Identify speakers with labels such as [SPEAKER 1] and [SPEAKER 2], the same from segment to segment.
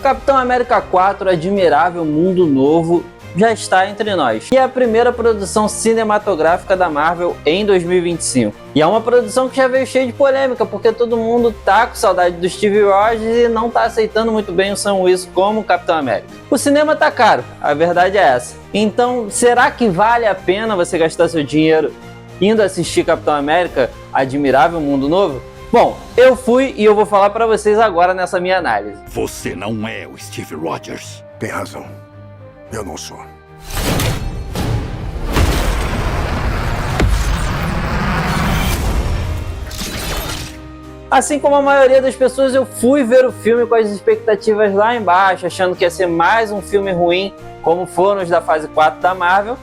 [SPEAKER 1] Capitão América 4, Admirável Mundo Novo, já está entre nós. E é a primeira produção cinematográfica da Marvel em 2025. E é uma produção que já veio cheia de polêmica, porque todo mundo tá com saudade do Steve Rogers e não tá aceitando muito bem o Sam Wilson como Capitão América. O cinema tá caro, a verdade é essa. Então, será que vale a pena você gastar seu dinheiro indo assistir Capitão América Admirável Mundo Novo? Bom, eu fui e eu vou falar pra vocês agora nessa minha análise.
[SPEAKER 2] Você não é o Steve Rogers.
[SPEAKER 3] Tem razão. Eu não sou.
[SPEAKER 1] Assim como a maioria das pessoas, eu fui ver o filme com as expectativas lá embaixo, achando que ia ser mais um filme ruim, como foram os da fase 4 da Marvel.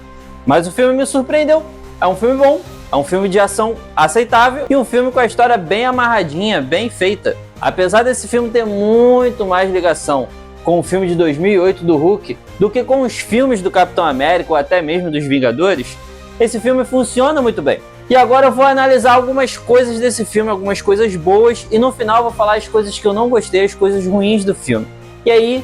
[SPEAKER 1] Mas o filme me surpreendeu. É um filme bom, é um filme de ação aceitável e um filme com a história bem amarradinha, bem feita. Apesar desse filme ter muito mais ligação com o filme de 2008 do Hulk do que com os filmes do Capitão América ou até mesmo dos Vingadores, esse filme funciona muito bem. E agora eu vou analisar algumas coisas desse filme, algumas coisas boas, e no final eu vou falar as coisas que eu não gostei, as coisas ruins do filme. E aí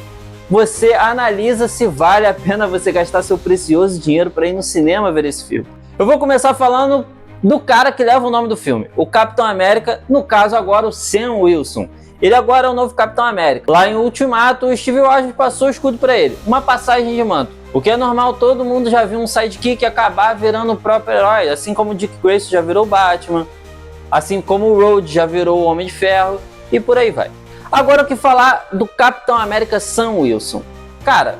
[SPEAKER 1] você analisa se vale a pena você gastar seu precioso dinheiro para ir no cinema ver esse filme. Eu vou começar falando do cara que leva o nome do filme, o Capitão América, no caso agora o Sam Wilson. Ele agora é o novo Capitão América. Lá em Ultimato, o Steve Rogers passou o escudo para ele, uma passagem de manto. O que é normal, todo mundo já viu um sidekick acabar virando o próprio herói, assim como o Dick Grayson já virou o Batman, assim como o Rhodes já virou o Homem de Ferro, e por aí vai. Agora o que falar do Capitão América Sam Wilson. Cara,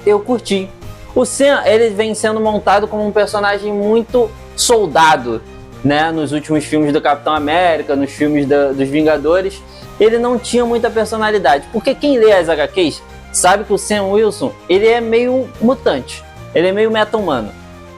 [SPEAKER 1] eu curti. O Sam, ele vem sendo montado como um personagem muito soldado, né? Nos últimos filmes do Capitão América, nos filmes dos Vingadores, ele não tinha muita personalidade. Porque quem lê as HQs sabe que o Sam Wilson, ele é meio mutante, ele é meio meta-humano.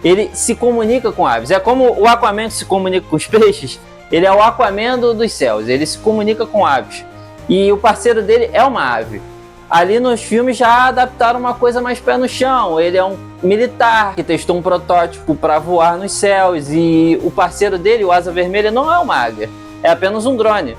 [SPEAKER 1] Ele se comunica com aves. É como o Aquaman se comunica com os peixes, ele é o Aquaman dos céus, ele se comunica com aves. E o parceiro dele é uma ave. Ali nos filmes já adaptaram uma coisa mais pé no chão. Ele é um militar que testou um protótipo para voar nos céus. E o parceiro dele, o Asa Vermelha, não é uma águia, é apenas um drone.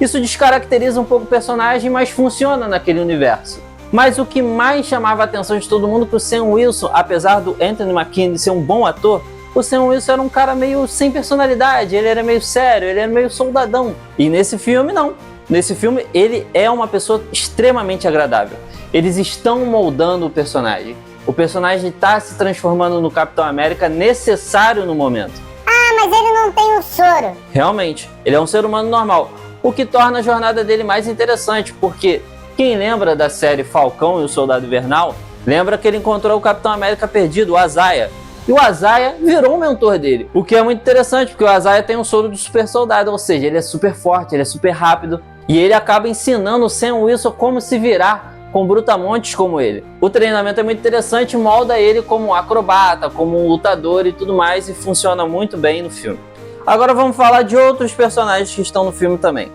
[SPEAKER 1] Isso descaracteriza um pouco o personagem, mas funciona naquele universo. Mas o que mais chamava a atenção de todo mundo é que o Sam Wilson, apesar do Anthony Mackie ser um bom ator, o Sam Wilson era um cara meio sem personalidade, ele era meio sério, ele era meio soldadão. E nesse filme não. Nesse filme ele é uma pessoa extremamente agradável. Eles estão moldando o personagem. O personagem está se transformando no Capitão América necessário no momento.
[SPEAKER 4] Ah, mas ele não tem o soro.
[SPEAKER 1] Realmente, ele é um ser humano normal. O que torna a jornada dele mais interessante, porque quem lembra da série Falcão e o Soldado Invernal, lembra que ele encontrou o Capitão América perdido, o Azaia. E o Azaia virou um mentor dele. O que é muito interessante, porque o Azaia tem um soro de super soldado, ou seja, ele é super forte, ele é super rápido. E ele acaba ensinando o Sam Wilson como se virar com brutamontes como ele. O treinamento é muito interessante, molda ele como um acrobata, como um lutador e tudo mais, e funciona muito bem no filme. Agora vamos falar de outros personagens que estão no filme também.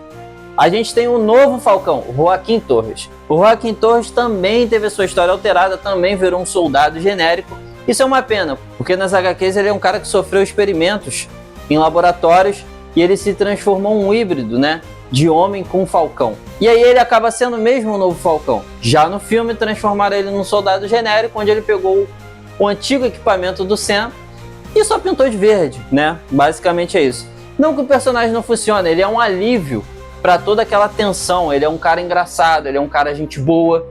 [SPEAKER 1] A gente tem o novo Falcão, o Joaquim Torres. O Joaquim Torres também teve a sua história alterada, também virou um soldado genérico. Isso é uma pena, porque nas HQs ele é um cara que sofreu experimentos em laboratórios e ele se transformou em um híbrido, né? De homem com Falcão. E aí ele acaba sendo mesmo o novo Falcão. Já no filme transformaram ele num soldado genérico, onde ele pegou o antigo equipamento do Sam e só pintou de verde, né? Basicamente é isso. Não que o personagem não funcione, ele é um alívio para toda aquela tensão. Ele é um cara engraçado, ele é um cara gente boa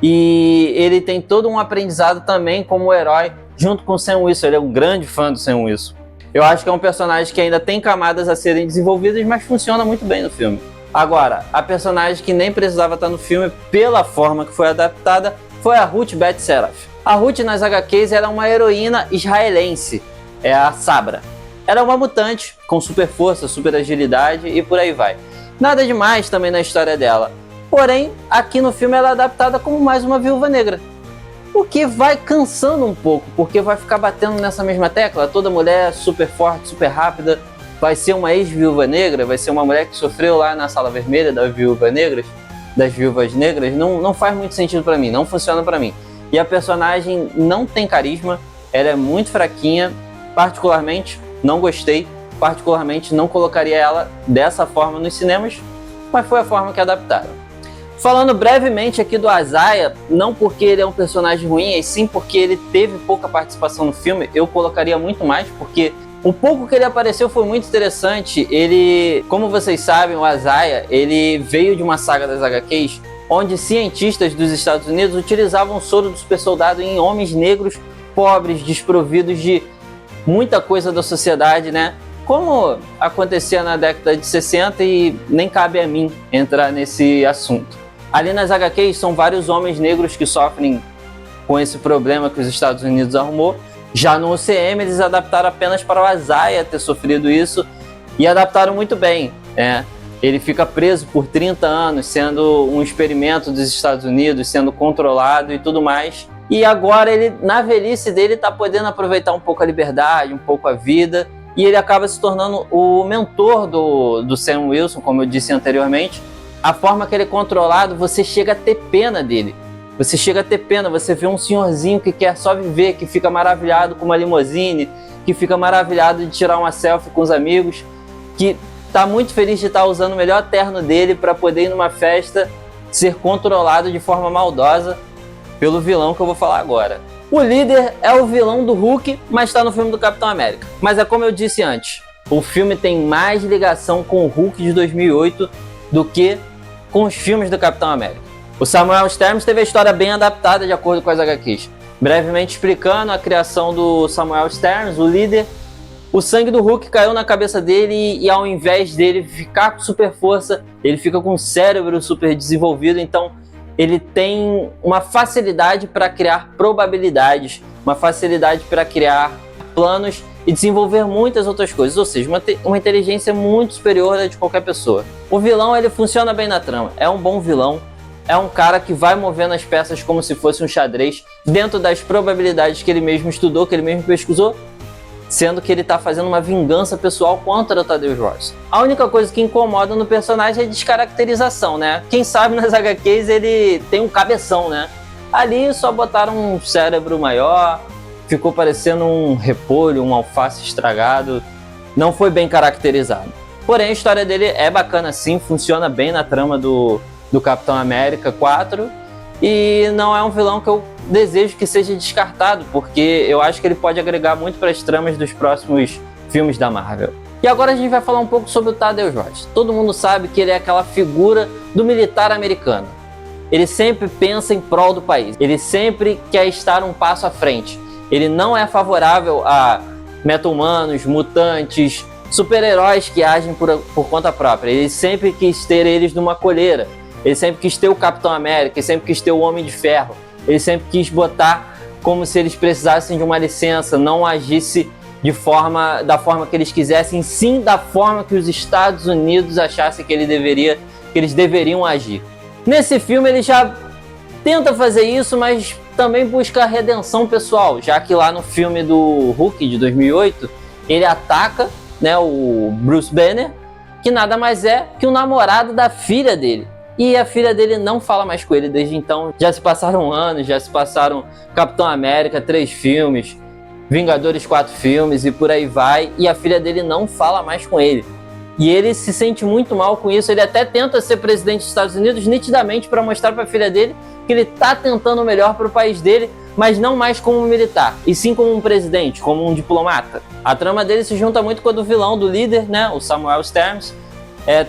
[SPEAKER 1] e ele tem todo um aprendizado também como herói junto com o Sam Wilson. Ele é um grande fã do Sam Wilson. Eu acho que é um personagem que ainda tem camadas a serem desenvolvidas, mas funciona muito bem no filme. Agora, a personagem que nem precisava estar no filme pela forma que foi adaptada foi a Ruth Bat Seraph. A Ruth nas HQs era uma heroína israelense, é a Sabra. Era uma mutante com super força, super agilidade e por aí vai. Nada demais também na história dela. Porém, aqui no filme ela é adaptada como mais uma viúva negra. O que vai cansando um pouco, porque vai ficar batendo nessa mesma tecla. Toda mulher super forte, super rápida, vai ser uma ex-viúva negra, vai ser uma mulher que sofreu lá na Sala Vermelha das viúvas negras. Não faz muito sentido pra mim, não funciona pra mim. E a personagem não tem carisma, ela é muito fraquinha, particularmente não gostei, particularmente não colocaria ela dessa forma nos cinemas, mas foi a forma que adaptaram. Falando brevemente aqui do Isaiah, não porque ele é um personagem ruim, e sim porque ele teve pouca participação no filme, eu colocaria muito mais, porque o pouco que ele apareceu foi muito interessante. Ele, como vocês sabem, o Isaiah, ele veio de uma saga das HQs, onde cientistas dos Estados Unidos utilizavam o soro do super soldado em homens negros pobres, desprovidos de muita coisa da sociedade, né? Como acontecia na década de 60 e nem cabe a mim entrar nesse assunto. Ali nas HQs são vários homens negros que sofrem com esse problema que os Estados Unidos arrumou. Já no UCM eles adaptaram apenas para o Isaiah ter sofrido isso e adaptaram muito bem, né? Ele fica preso por 30 anos, sendo um experimento dos Estados Unidos, sendo controlado e tudo mais. E agora ele, na velhice dele, está podendo aproveitar um pouco a liberdade, um pouco a vida. E ele acaba se tornando o mentor do Sam Wilson, como eu disse anteriormente. A forma que ele é controlado, você chega a ter pena dele. Você chega a ter pena, você vê um senhorzinho que quer só viver, que fica maravilhado com uma limousine, que fica maravilhado de tirar uma selfie com os amigos, que está muito feliz de estar usando o melhor terno dele para poder ir numa festa, ser controlado de forma maldosa pelo vilão que eu vou falar agora. O líder é o vilão do Hulk, mas está no filme do Capitão América. Mas é como eu disse antes, o filme tem mais ligação com o Hulk de 2008 do que com os filmes do Capitão América. O Samuel Sterns teve a história bem adaptada de acordo com as HQs. Brevemente explicando a criação do Samuel Sterns, o líder, o sangue do Hulk caiu na cabeça dele e ao invés dele ficar com super força, ele fica com o cérebro super desenvolvido, então ele tem uma facilidade para criar probabilidades, uma facilidade para criar planos e desenvolver muitas outras coisas, ou seja, uma inteligência muito superior à de qualquer pessoa. O vilão, ele funciona bem na trama, é um bom vilão, é um cara que vai movendo as peças como se fosse um xadrez, dentro das probabilidades que ele mesmo estudou, que ele mesmo pesquisou, sendo que ele está fazendo uma vingança pessoal contra o Thaddeus Ross. A única coisa que incomoda no personagem é a descaracterização, né? Quem sabe nas HQs ele tem um cabeção, né? Ali só botaram um cérebro maior, ficou parecendo um repolho, um alface estragado, não foi bem caracterizado. Porém, a história dele é bacana sim, funciona bem na trama do Capitão América 4, e não é um vilão que eu desejo que seja descartado, porque eu acho que ele pode agregar muito para as tramas dos próximos filmes da Marvel. E agora a gente vai falar um pouco sobre o Thaddeus Ross. Todo mundo sabe que ele é aquela figura do militar americano. Ele sempre pensa em prol do país, ele sempre quer estar um passo à frente. Ele não é favorável a meta-humanos, mutantes, super-heróis que agem por conta própria. Ele sempre quis ter eles numa coleira. Ele sempre quis ter o Capitão América, ele sempre quis ter o Homem de Ferro. Ele sempre quis botar como se eles precisassem de uma licença, não agisse da forma que eles quisessem, sim da forma que os Estados Unidos achassem que eles deveriam agir. Nesse filme ele já tenta fazer isso, mas também busca a redenção pessoal, já que lá no filme do Hulk de 2008, ele ataca, né, o Bruce Banner, que nada mais é que o namorado da filha dele. E a filha dele não fala mais com ele desde então. Já se passaram anos, já se passaram Capitão América 3 filmes, Vingadores 4 filmes e por aí vai. E a filha dele não fala mais com ele. E ele se sente muito mal com isso. Ele até tenta ser presidente dos Estados Unidos nitidamente para mostrar para a filha dele que ele está tentando o melhor para o país dele, mas não mais como um militar, e sim como um presidente, como um diplomata. A trama dele se junta muito com a do vilão, do líder, né, o Samuel Sterns.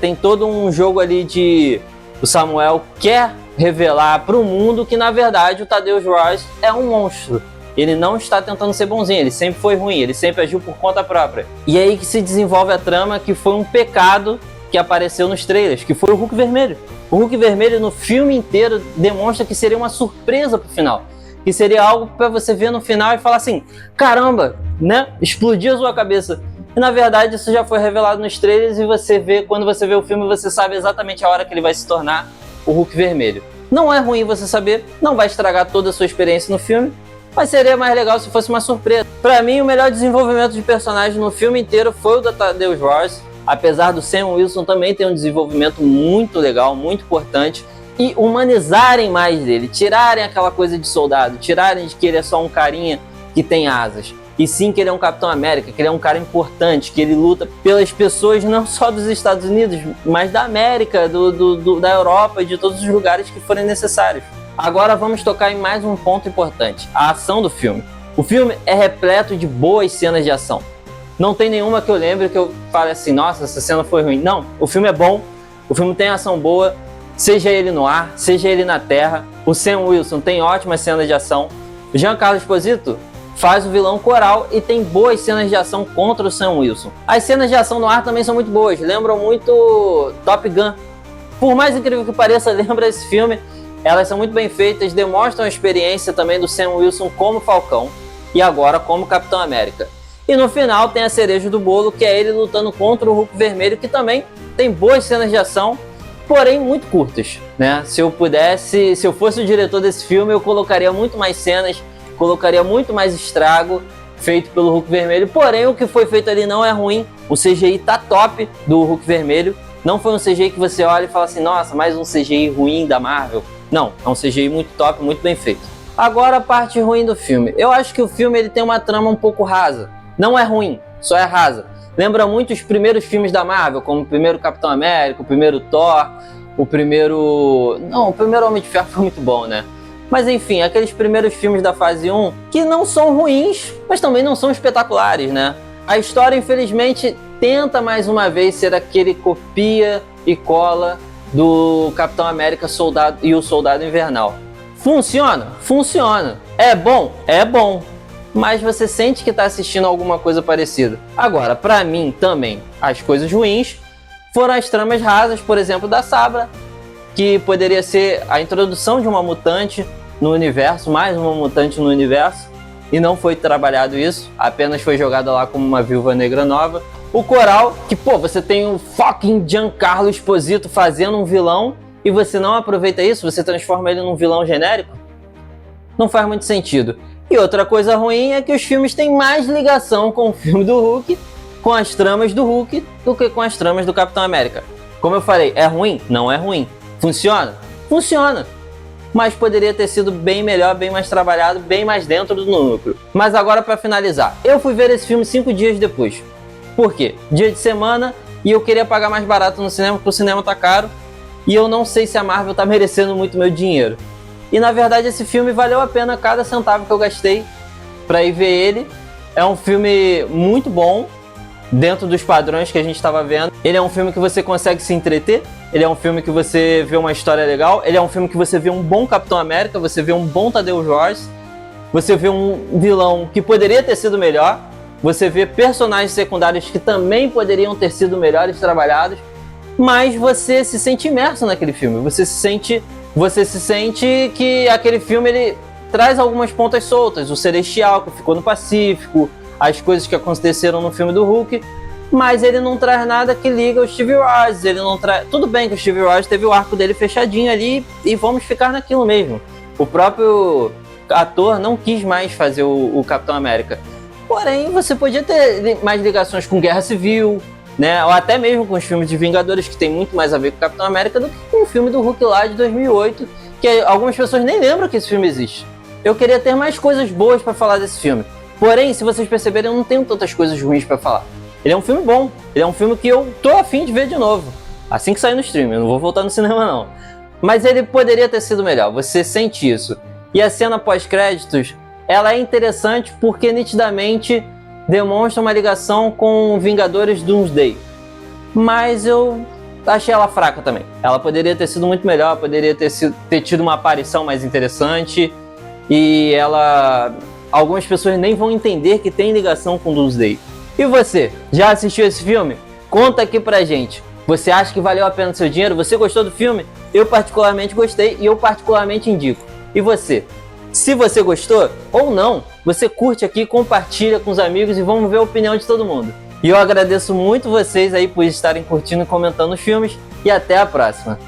[SPEAKER 1] Tem todo um jogo ali de... O Samuel quer revelar para o mundo que, na verdade, o Thaddeus Ross é um monstro. Ele não está tentando ser bonzinho, ele sempre foi ruim, ele sempre agiu por conta própria. E aí que se desenvolve a trama, que foi um pecado que apareceu nos trailers, que foi o Hulk Vermelho. O Hulk Vermelho, no filme inteiro, demonstra que seria uma surpresa pro final. Que seria algo para você ver no final e falar assim, caramba, né? Explodir a sua cabeça. E na verdade isso já foi revelado nos trailers e você vê, quando você vê o filme, você sabe exatamente a hora que ele vai se tornar o Hulk Vermelho. Não é ruim você saber, não vai estragar toda a sua experiência no filme, mas seria mais legal se fosse uma surpresa. Pra mim, o melhor desenvolvimento de personagem no filme inteiro foi o da Thaddeus Ross, apesar do Sam Wilson também ter um desenvolvimento muito legal, muito importante, e humanizarem mais dele, tirarem aquela coisa de soldado, tirarem de que ele é só um carinha que tem asas, e sim que ele é um Capitão América, que ele é um cara importante, que ele luta pelas pessoas não só dos Estados Unidos, mas da América, da Europa e de todos os lugares que forem necessários. Agora vamos tocar em mais um ponto importante, a ação do filme. O filme é repleto de boas cenas de ação. Não tem nenhuma que eu lembre que eu fale assim, nossa, essa cena foi ruim. Não, o filme é bom, o filme tem ação boa, seja ele no ar, seja ele na terra. O Sam Wilson tem ótimas cenas de ação. O Giancarlo Esposito faz o vilão Coral e tem boas cenas de ação contra o Sam Wilson. As cenas de ação no ar também são muito boas, lembram muito Top Gun. Por mais incrível que pareça, lembra esse filme. Elas são muito bem feitas, demonstram a experiência também do Sam Wilson como Falcão e agora como Capitão América. E no final tem a cereja do bolo, que é ele lutando contra o Hulk Vermelho, que também tem boas cenas de ação, porém muito curtas, né? Se eu fosse o diretor desse filme, eu colocaria muito mais cenas, colocaria muito mais estrago feito pelo Hulk Vermelho, porém o que foi feito ali não é ruim, o CGI tá top do Hulk Vermelho, não foi um CGI que você olha e fala assim, nossa, mais um CGI ruim da Marvel. Não, é um CGI muito top, muito bem feito. Agora a parte ruim do filme. Eu acho que o filme ele tem uma trama um pouco rasa. Não é ruim, só é rasa. Lembra muito os primeiros filmes da Marvel, como o primeiro Capitão América, o primeiro Thor, o primeiro... Não, o primeiro Homem de Ferro foi muito bom, né? Mas enfim, aqueles primeiros filmes da fase 1, que não são ruins, mas também não são espetaculares, né? A história, infelizmente, tenta mais uma vez ser aquele copia e cola do Capitão América e o Soldado Invernal. Funciona? Funciona. É bom? É bom. Mas você sente que está assistindo alguma coisa parecida. Agora, para mim também, as coisas ruins foram as tramas rasas, por exemplo, da Sabra, que poderia ser a introdução de uma mutante no universo, mais uma mutante no universo, e não foi trabalhado isso, apenas foi jogada lá como uma Viúva Negra nova. O Coral, que pô, você tem o fucking Giancarlo Esposito fazendo um vilão e você não aproveita isso, você transforma ele num vilão genérico? Não faz muito sentido. E outra coisa ruim é que os filmes têm mais ligação com o filme do Hulk, com as tramas do Hulk, do que com as tramas do Capitão América. Como eu falei, é ruim? Não é ruim. Funciona? Funciona. Mas poderia ter sido bem melhor, bem mais trabalhado, bem mais dentro do núcleo. Mas agora para finalizar, eu fui ver esse filme 5 dias depois. Por quê? Dia de semana e eu queria pagar mais barato no cinema, porque o cinema tá caro. E eu não sei se a Marvel tá merecendo muito meu dinheiro. E na verdade esse filme valeu a pena cada centavo que eu gastei para ir ver ele. É um filme muito bom, dentro dos padrões que a gente estava vendo. Ele é um filme que você consegue se entreter, ele é um filme que você vê uma história legal, ele é um filme que você vê um bom Capitão América, você vê um bom Tadeu Jorge, você vê um vilão que poderia ter sido melhor, você vê personagens secundários que também poderiam ter sido melhores trabalhados, mas você se sente imerso naquele filme, você se sente que aquele filme ele traz algumas pontas soltas, o Celestial que ficou no Pacífico, as coisas que aconteceram no filme do Hulk, mas ele não traz nada que liga o Steve Rogers, ele não traz... Tudo bem que o Steve Rogers teve o arco dele fechadinho ali e vamos ficar naquilo mesmo. O próprio ator não quis mais fazer o Capitão América. Porém, você podia ter mais ligações com Guerra Civil, né? Ou até mesmo com os filmes de Vingadores, que tem muito mais a ver com o Capitão América do que com o filme do Hulk lá de 2008, que algumas pessoas nem lembram que esse filme existe. Eu queria ter mais coisas boas para falar desse filme. Porém, se vocês perceberem, eu não tenho tantas coisas ruins para falar. Ele é um filme bom, ele é um filme que eu tô a fim de ver de novo. Assim que sair no stream, eu não vou voltar no cinema não. Mas ele poderia ter sido melhor, você sente isso. E a cena pós-créditos, ela é interessante porque nitidamente demonstra uma ligação com Vingadores Doomsday. Mas eu achei ela fraca também. Ela poderia ter sido muito melhor, poderia ter tido uma aparição mais interessante. E algumas pessoas nem vão entender que tem ligação com Doomsday. E você, já assistiu esse filme? Conta aqui pra gente. Você acha que valeu a pena o seu dinheiro? Você gostou do filme? Eu particularmente gostei e eu particularmente indico. E você? Se você gostou ou não, você curte aqui, compartilha com os amigos e vamos ver a opinião de todo mundo. E eu agradeço muito vocês aí por estarem curtindo e comentando os filmes e até a próxima.